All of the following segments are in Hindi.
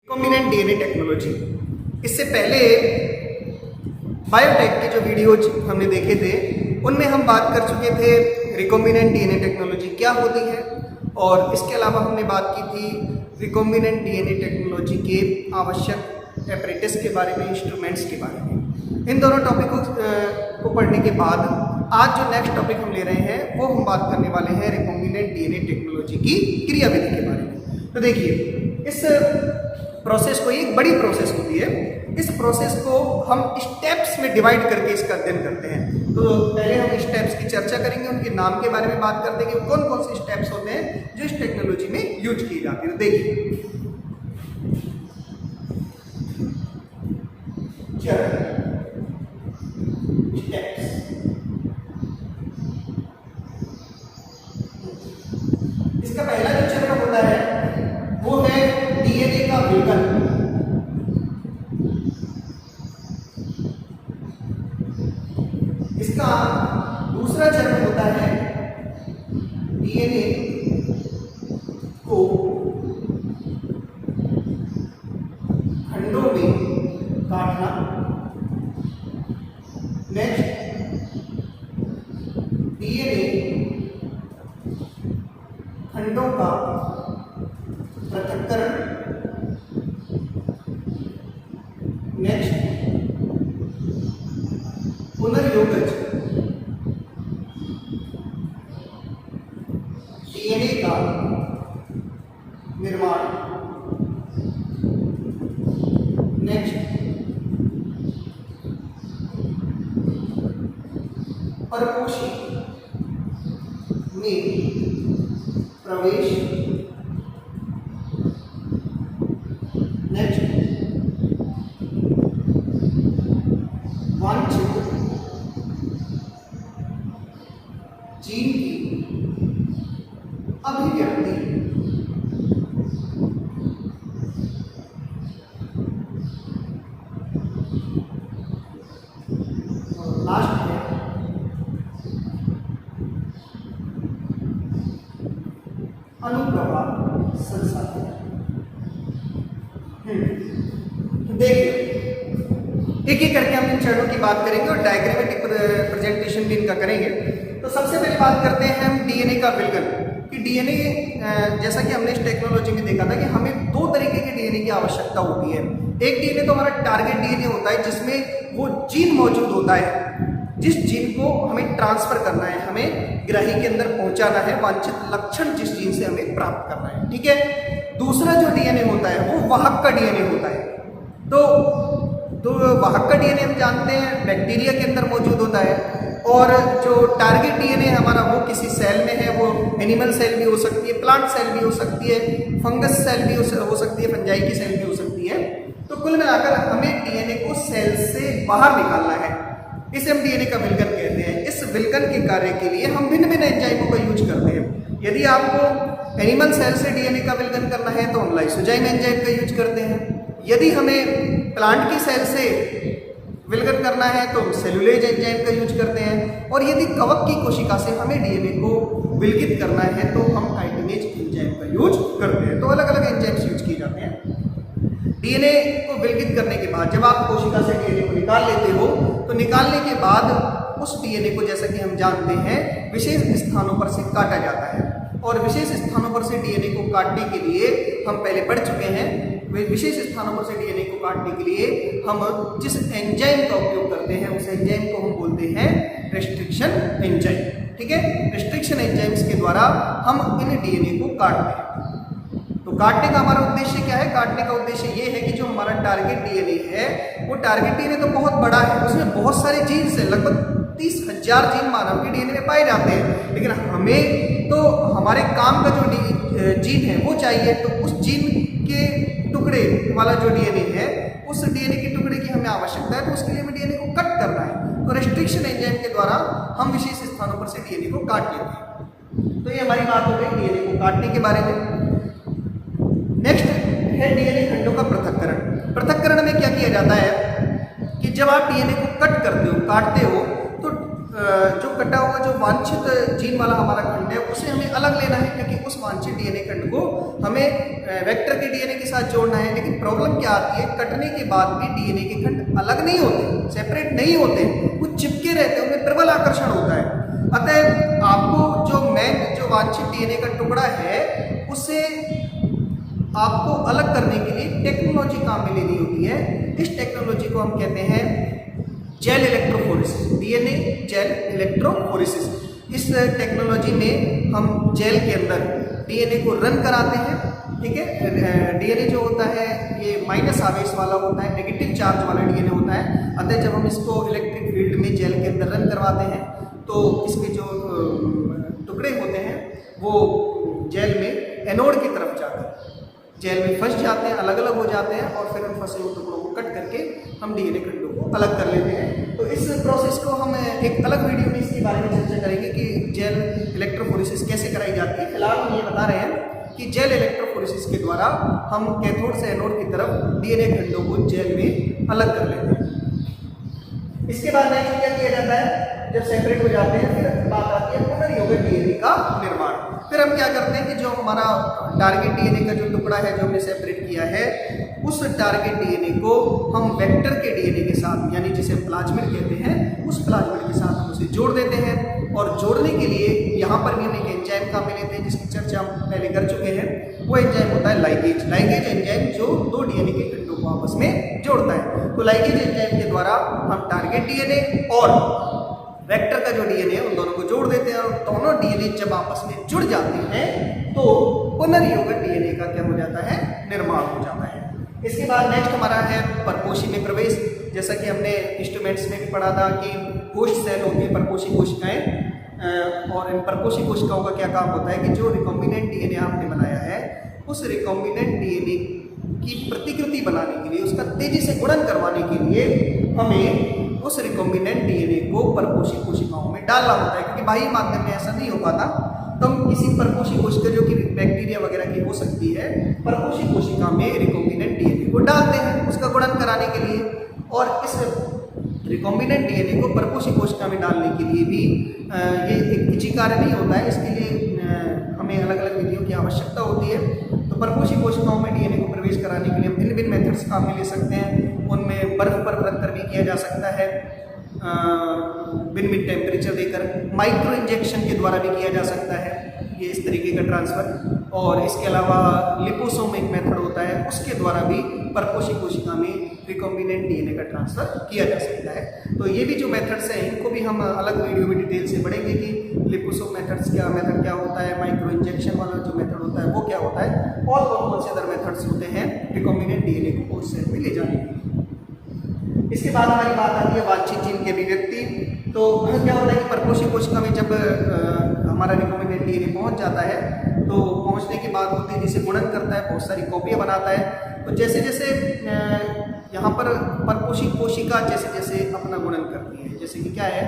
Recombinant DNA technology. इससे पहले बायोटेक के जो वीडियोज हमने देखे थे उनमें हम बात कर चुके थे रिकॉम्बिनेंट डीएनए टेक्नोलॉजी क्या होती है, और इसके अलावा हमने बात की थी रिकॉम्बिनेंट डीएनए टेक्नोलॉजी के आवश्यक एपरेटस के बारे में, इंस्ट्रूमेंट्स के बारे में। इन दोनों टॉपिकों को पढ़ने के बाद आज जो नेक्स्ट टॉपिक हम ले रहे हैं वो हम बात करने वाले हैं रिकॉम्बिनेंट डीएनए टेक्नोलॉजी की क्रियाविधि के बारे में। तो देखिए, इस प्रोसेस को, एक बड़ी प्रोसेस होती है, इस प्रोसेस को हम स्टेप्स में डिवाइड करके इसका अध्ययन करते हैं। तो पहले हम स्टेप्स की चर्चा करेंगे, उनके नाम के बारे में बात करते हैं कि कौन कौन से स्टेप्स होते हैं जो इस टेक्नोलॉजी में यूज किए जाते हैं। तो देखिए, स्टेप्स, इसका पहला जो चरण होता है वो है डीएनए का विघटन। इसका दूसरा चरण होता है डीएनए को खंडों में काटना। नेक्स्ट, डीएनए खंडों का पृथक्करण। नेक्स्ट, पुनर्योगज, डीएनए का निर्माण। नेक्स्ट, परपोषी में प्रवेश। नेक्स्ट, वांछित जीन की अभिव्यक्ति। और लास्ट है अनुप्रवाह संसाधन। देखिए, एक एक करके हम इन चरणों की बात करेंगे और डायग्रामेटिक प्रेजेंटेशन भी इनका करेंगे। तो सबसे पहले बात करते हैं हम डीएनए का विघटन कि डीएनए, जैसा कि हमने इस टेक्नोलॉजी में देखा था कि हमें दो तरीके के डीएनए की आवश्यकता होती है। एक डीएनए तो हमारा टारगेट डीएनए होता है जिसमें वो जीन मौजूद होता है, जिस जीन को हमें ट्रांसफर करना है, हमें ग्राही के अंदर पहुंचाना है, वांछित लक्षण जिस जीन से हमें प्राप्त करना है। ठीक है। दूसरा जो डीएनए होता है वो वाहक का डीएनए होता है। तो वाहक का डीएनए हम जानते हैं बैक्टीरिया के अंदर मौजूद होता है, और जो टारगेट डीएनए हमारा वो किसी सेल में है, वो एनिमल सेल भी हो सकती है, प्लांट सेल भी हो सकती है, फंगस सेल भी हो सकती है, फंजाई की सेल भी हो सकती है। तो कुल मिलाकर हमें डीएनए को सेल से बाहर निकालना है, इसे हम डीएनए का विघटन कहते हैं। इस विघटन के कार्य के लिए हम भिन्न भिन्न एंजाइमों का यूज करते हैं। यदि आपको एनिमल सेल से डीएनए का विघटन करना है तो हम लाइसोजाइम एंजाइम का यूज करते हैं। यदि हमें प्लांट की सेल से विघटन करना है तो हम सेलुलोज एंजाइम का यूज करते हैं, और यदि कवक की कोशिका से हमें डीएनए को विघटित करना है तो हम काइटिनेज एंजाइम का यूज करते हैं। तो अलग अलग एंजाइम्स यूज किए जाते हैं। डीएनए को विघटित करने के बाद जब आप कोशिका से डीएनए को निकाल लेते हो तो निकालने के बाद उस डीएनए को, जैसा कि हम जानते हैं, विशेष स्थानों पर से काटा जाता है। और विशेष स्थानों पर से डीएनए को काटने के लिए हम पहले पढ़ चुके हैं, विशेष स्थानों पर से डीएनए को काटने के लिए हम जिस एंजाइम का उपयोग करते हैं उस एंजाइम को हम बोलते हैं रेस्ट्रिक्शन एंजाइम। ठीक है। रेस्ट्रिक्शन एंजाइम्स के द्वारा हम इन डीएनए को काटते हैं। तो काटने का हमारा उद्देश्य क्या है? काटने का उद्देश्य ये है कि जो हमारा टारगेट डीएनए है वो टारगेट डीएनए तो बहुत बड़ा है, उसमें बहुत सारे जीन्स हैं, लगभग 30,000 जीन मानव के डीएनए में पाए जाते हैं, लेकिन हमें तो हमारे काम का जो जीन है वो चाहिए। तो उस जीन के टुकड़े वाला जो डीएनए है, उस डीएनए के टुकड़े की हमें आवश्यकता है, तो उसके लिए हमें डीएनए को कट करना है। तो रेस्ट्रिक्शन एंजाइम के द्वारा हम विशेष स्थानों पर से डीएनए को काट लेते हैं। तो ये हमारी बात हो गई डीएनए को काटने के बारे में। नेक्स्ट है डीएनए खंडों का पृथक्करण। पृथक्करण में क्या किया जाता है कि जब आप डीएनए को कट करते हो, काटते हो, तो जो कटा हुआ जो वांछित जीन वाला हमारा खंड है उसे हमें अलग लेना है, क्योंकि उस वांछित डीएनए खंड को हमें वेक्टर के डीएनए के साथ जोड़ना है, लेकिन प्रॉब्लम क्या आती है, कटने के बाद भी डीएनए के खंड अलग नहीं होते, सेपरेट नहीं होते, वो चिपके रहते हैं, उनमें प्रबल आकर्षण होता है। अतः आपको जो वांछित डीएनए का टुकड़ा है उसे आपको अलग करने के लिए टेक्नोलॉजी काम में लेनी होती है। इस टेक्नोलॉजी को हम कहते हैं gel electrophoresis, DNA gel electrophoresis. इस टेक्नोलॉजी में हम जेल के अंदर डीएनए को रन कराते हैं, ठीक है। डीएनए जो होता है ये माइनस आवेश वाला होता है, नेगेटिव चार्ज वाला डीएनए होता है। अतः जब हम इसको इलेक्ट्रिक फील्ड में जेल के अंदर रन करवाते हैं तो इसके जो टुकड़े होते हैं वो जेल में एनोड की तरफ जाकर जेल में फंस जाते हैं, अलग अलग हो जाते हैं, और फिर हम फंसे हुए टुकड़ों को कट करके हम डीएनए खंडों को अलग कर लेते हैं। तो इस प्रोसेस को हम एक अलग वीडियो में इसके बारे में चर्चा करेंगे कि जेल इलेक्ट्रोफोरेसिस कैसे कराई जाती है। फिलहाल हम ये बता रहे हैं कि जेल इलेक्ट्रोफोरेसिस के द्वारा हम कैथोड से एनोड की तरफ डीएनए खंडों को जेल में अलग कर लेते हैं। इसके बाद नेक्स्ट क्या किया जाता है, जब सेपरेट हो जाते हैं फिर बात आती है पुनर्योगित डीएनए का निर्माण। फिर हम क्या करते हैं कि जो हमारा टारगेट डीएनए का जो टुकड़ा है जो हमने सेपरेट किया है, उस टारगेट डीएनए को हम वेक्टर के डीएनए के साथ, यानी जिसे प्लाज्मिड कहते हैं, उस प्लाज्मिड के साथ हम उसे जोड़ देते हैं। और जोड़ने के लिए यहाँ पर भी हम एक एंजाइम काम में लेते हैं जिसकी चर्चा हम पहले कर चुके हैं। वो एंजाइम होता है लाइगेज। लाइगेज एंजाइम जो दो डीएनए के खंडों को आपस में जोड़ता है। तो लाइगेज एंजाइम के द्वारा हम टारगेट डीएनए और वेक्टर का जो डीएनए है उन दोनों को जोड़ देते हैं, और दोनों डीएनए जब आपस में जुड़ जाते हैं तो पुनर्योगित डीएनए का क्या हो जाता है, निर्माण हो जाता है। इसके बाद नेक्स्ट हमारा है परपोषी में प्रवेश। जैसा कि हमने इंस्ट्रूमेंट्स में भी पढ़ा था कि कोश सेल होती है, परपोषी कोशिकाएं, और इन परपोषी कोशिकाओं का क्या काम होता है कि जो रिकॉम्बिनेंट डीएनए आपने बनाया है उस रिकॉम्बिनेंट डीएनए की प्रतिकृति बनाने के लिए, उसका तेजी से गुणन करवाने के लिए हमें उस रिकॉम्बिनेंट डीएनए को परपोषी कोशिकाओं में डालना होता है, क्योंकि बाह्य माध्यम में ऐसा नहीं हो पाता। तो हम किसी परपोषी कोशिका जो कि बैक्टीरिया वगैरह की हो सकती है, परपोषी कोशिका में रिकॉम्बिनेंट डीएनए को डालते हैं उसका गुणन कराने के लिए। और इस रिकॉम्बिनेंट डीएनए को परपोषी कोशिका में डालने के लिए भी ये एक निजी कार्य नहीं होता है, इसके लिए हमें अलग अलग विधियों की आवश्यकता होती है। तो परपोषी कोशिकाओं में डीएनए को प्रवेश कराने के लिए हम भिन्न भिन्न मेथड्स काम में ले सकते हैं। उनमें बर्फ पर रख कर भी किया जा सकता है, भिन्न भिन्न टेम्परेचर देकर, माइक्रो इंजेक्शन के द्वारा भी किया जा सकता है ये इस तरीके का ट्रांसफर। और इसके अलावा लिपोसोम एक मेथड होता है, उसके द्वारा भी परपोषी कोशिका में रिकॉम्बिनेंट डीएनए का ट्रांसफर किया जा सकता है। तो ये भी जो मेथड्स हैं इनको भी हम अलग वीडियो में डिटेल से पढ़ेंगे कि लिपोसोम मेथड क्या होता है, माइक्रो इंजेक्शन वाला जो मेथड होता है वो क्या होता है, और कौन कौन से अदर मेथड्स होते हैं रिकॉम्बिनेंट डीएनए को कोश सेल में ले जाने के लिए। इसके बाद हमारी बात आती है वांछित जीन की अभिव्यक्ति। तो क्या होता है कि परपोषी कोशिका में जब हमारा रिकॉम्बिनेंट डीएनए पहुंच जाता है तो पहुंचने के बाद वो तेजी से गुणन करता है, बहुत सारी कॉपियाँ बनाता है। तो जैसे जैसे यहाँ पर परपोषी कोशिका जैसे जैसे अपना गुणन करती है, जैसे कि क्या है,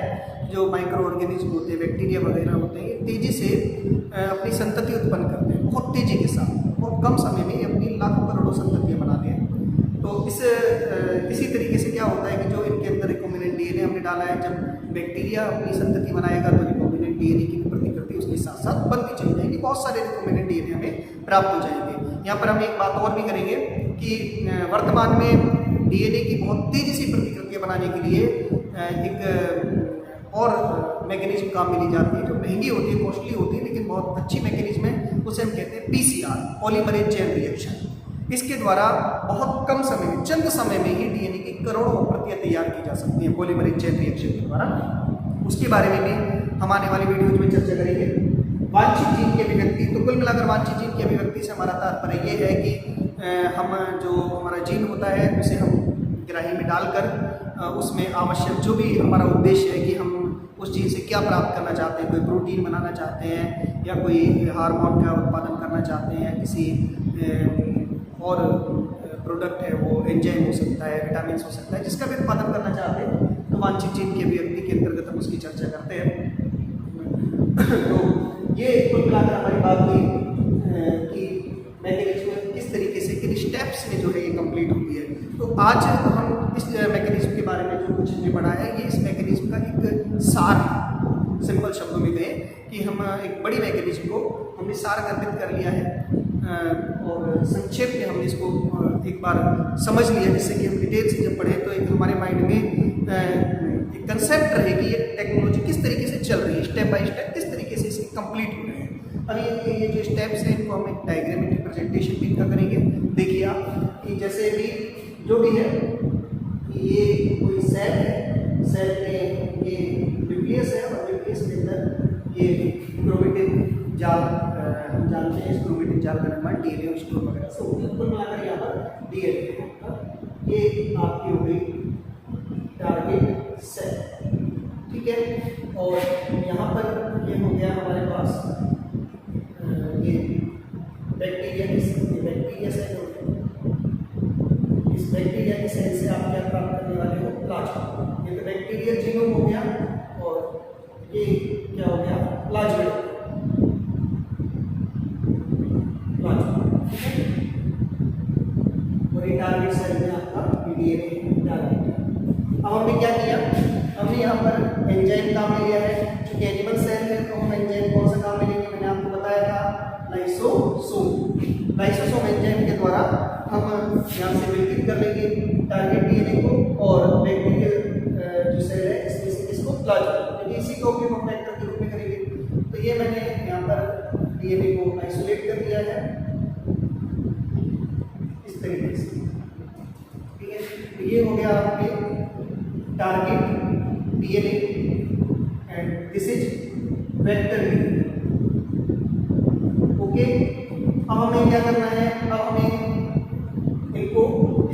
जो माइक्रो ऑर्गेनिज्म होते हैं, बैक्टीरिया वगैरह होते हैं, ये तेजी से अपनी संतति उत्पन्न करते हैं, बहुत तेजी के साथ, बहुत कम समय में अपनी लाखों करोड़ों संततियाँ बनाते हैं। तो इसी तरीके से क्या होता है कि जो इनके अंदर रिकॉम्बिनेंट डीएनए हमने डाला है, जब बैक्टीरिया अपनी संतति बनाएगा तो रिकॉम्बिनेंट डीएनए की प्रतिकृति उसके साथ साथ बनती चली जाएगी, बहुत सारे रिकॉम्बिनेंट डीएनए हमें प्राप्त हो जाएंगे। यहाँ पर हम एक बात और भी करेंगे कि वर्तमान में डीएनए की बहुत तेजी से प्रतिकृतियाँ बनाने के लिए एक और मैकेनिज्म काम में ली जाती है, जो महंगी होती है, कॉस्टली होती है, लेकिन बहुत अच्छी मैकेनिज्म है। उसे हम कहते हैं पीसीआर, पॉलीमरेज चेन रिएक्शन। इसके द्वारा बहुत कम समय में, चंद समय में ही डीएनए की करोड़ों प्रतियां तैयार की जा सकती हैं पॉलीमरेज चेन रिएक्शन के द्वारा। उसके बारे में भी हम आने वाली वीडियोज में चर्चा करेंगे। वांछित जीन की अभिव्यक्ति, तो कुल मिलाकर वांछित जीन की अभिव्यक्ति से हमारा तात्पर्य ये है कि हम जो हमारा जीन होता है उसे हम ग्राही में डालकर उसमें आवश्यक जो भी हमारा उद्देश्य है कि हम उस जीन से क्या प्राप्त करना चाहते हैं, कोई प्रोटीन बनाना चाहते हैं या कोई हार्मोन का उत्पादन करना चाहते हैं, किसी और प्रोडक्ट है, वो एंजाइम हो सकता है, विटामिन हो सकता है, जिसका भी उत्पादन करना चाहते हैं तो वांछित जीन की अभिव्यक्ति के अंतर्गत हम उसकी चर्चा करते हैं। तो ये कुल मिलाकर हमारी बात हुई कि मैकेनिज्म किस तरीके से, किन स्टेप्स में जो है ये कंप्लीट होती है। तो आज हम इस मैकेनिज्म के बारे में जो कुछ हमने पढ़ा है, ये इस मैकेनिज्म का एक सार, सिंपल शब्दों में कहें कि हम एक बड़ी मैकेनिज्म को हमने सार गर्भित कर लिया है। और संक्षेप में हमने इसको एक बार समझ लिया, जिससे कि हम डिटेल से जब पढ़ें तो एक हमारे माइंड में एक कंसेप्ट रहे कि ये टेक्नोलॉजी किस तरीके से चल रही है, स्टेप बाय स्टेप किस तरीके से इसके कंप्लीट हो रहे हैं। अब ये जो स्टेप्स हैं इनको हम एक डायग्रामेटिक प्रेजेंटेशन भी इनका करेंगे। देखिए आप कि जैसे भी जो भी है, ये कोई सेल है, सेल में ये न्यूक्लियस है और न्यूक्लियस के अंदर ये क्रोमेटिन जाल, हम जानते हैं इस क्रोमेटिन जाल का निर्माण डीएनए और स्टोन वगैरह से होता है। कुल मिलाकर यहाँ पर डीएनए ये आपकी हो गई टारगेट सेल, ठीक है। और यहाँ पर ये हो गया हमारे पास ये बैक्टीरिया की बैक्टीरिया सेल हो गया। इस बैक्टीरिया की सेल से आप क्या प्राप्त करने वाले हो, प्लाज्मा। ये तो बैक्टीरियल जीनोम हो गया और ये क्या हो गया, प्लाज्मिड और ये टारगेट सेल में आपका डीएनए टारगेट है। अब हमने क्या किया, हमने यहाँ पर एंजाइम काम ले लिया है। चूंकि एनिमल सेल है तो हम एंजाइम कौन सा काम लेंगे, मैंने आपको बताया था लाइसोसोम। लाइसोसोम एंजाइम के द्वारा हम यहाँ से विलगित कर लेंगे टारगेट डीएनए को और बैक्टीरियल जो सेल है इसमें से इसको प्लाज्मा, क्योंकि इसी का उपयोग हम वेक्टर के रूप में करेंगे। तो ये मैंने यहाँ पर डीएनए को आइसोलेट कर दिया है इस तरीके से, ठीक है। तो ये हो गया आपके target DNA and this is vector DNA, okay. अब हमें क्या करना है, अब हमें इनको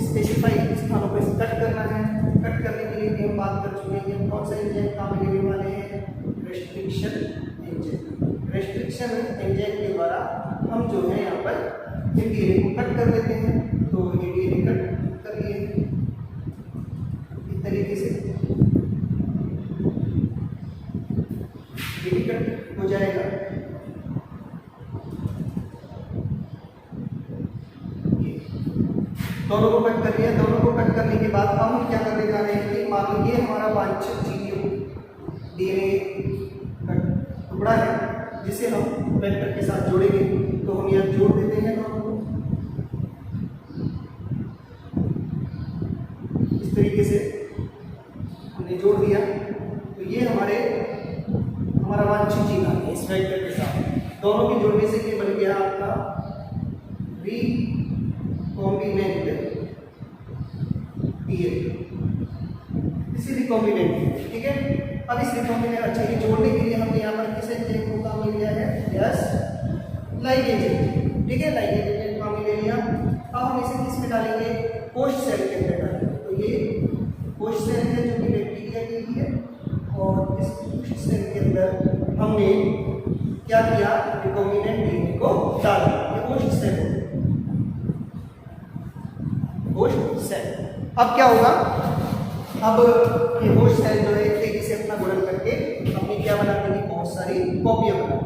स्पेसिफाई स्थानों पर कट करना है। कट करने के लिए भी हम बात कर चुके हैं कि हम कौन सा एंजाइम काम में लेने वाले हैं, रेस्ट्रिक्शन एंजाइम। रेस्ट्रिक्शन एंजाइम के द्वारा हम जो है यहाँ पर डीएनए को कट कर लेते हैं। तो ये डीएनए कट कर लिए इस तरीके से, ये भी कट हो जाएगा। दोनों को कट कर लिया। दोनों को कट करने के बाद अब हम क्या करने जा रहे हैं कि मान लीजिए हमारा वांछित जीव डीएनए का टुकड़ा है जिसे हम वेक्टर के साथ जोड़ेंगे। तो हम यहाँ जोड़ देते हैं दोनों को इस तरीके से, हमने जोड़ दिया। तो ये हमारा वांछित जीव आ गया इस वेक्टर के साथ। दोनों के जोड़ने से ये बन गया आपका रिकॉम्बिनेंट डीएनए, इसी रिकॉम्बिनेंट, ठीक है। अब इस रिकॉम्बिनेंट, अच्छा ये जोड़ने के लिए हमने यहाँ पर किस एंजाइम को काम ले लिया है, यस लाइगेज एंजाइम, ठीक है। लाइगेज एंजाइम काम ले लिया। अब हम इसे किस में डालेंगे, कोश सेल के अंदर डालेंगे। तो ये कोश सेल है जो कि बैक्टीरिया के लिए है और इस कोश सेल के अंदर हमने क्या किया, रिकॉम्बिनेंट डीएनए को डाल दिया। ये कोश सेल हो, कोश सेल। अब क्या होगा, अब ये कोश सेल जो है तेजी से अपना गुणन करके अपनी क्या बना देगी, बहुत सारी कॉपियां बना।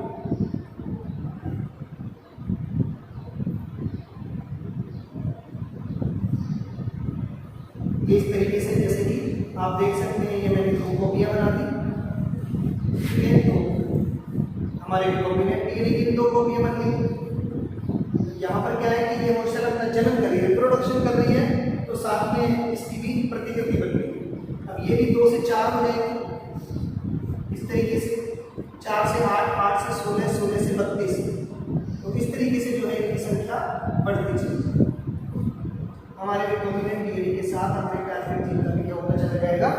इस तरीके से जैसे कि आप देख सकते हैं ये मैंने 2 कॉपियां बना दी, ठीक है। तो हमारे रिकॉम्बिनेंट डीएनए की 2 कॉपियां बन गई। यहाँ पर क्या है कि ये कोश सेल अपना जन्म कर रही है, रिप्रोडक्शन कर रही है, तो साथ में इसकी भी प्रतिकृति बन गई। अब ये भी 2 से 4 हो जाएंगे इस तरीके से, 4 से 8, 8 से 16, 16 से 32। तो इस तरीके से जो है इनकी संख्या बढ़ती चली। हमारे रिकॉम्बिनेंट डीएनए के साथ हमारे टारगेट जीन का भी क्या होता चला जाएगा,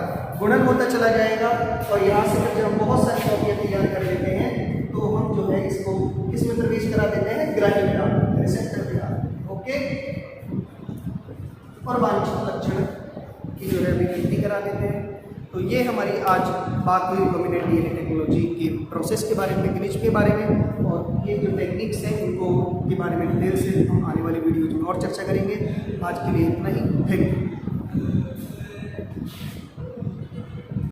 गुणन होता चला जाएगा। और यहाँ से जब हम बहुत सारी कॉपियां तैयार कर लेते हैं तो हम जो है इसको किस में प्रवेश करा देते हैं, ग्राही में डाल देते हैं, रिसेप्टर पे डाल देते हैं, ओके। और वांछित लक्षण की जो है विकृति करा देते हैं। तो ये हमारी आज बात हुई रिकॉम्बिनेंट डीएनए टेक्नोलॉजी के प्रोसेस के बारे में, मैकेनिज्म के बारे में, और ये जो टेक्निक्स हैं इनको के बारे में डिटेल से हम आने वाले वीडियोज में और चर्चा करेंगे। आज के लिए इतना ही, थैंक यू।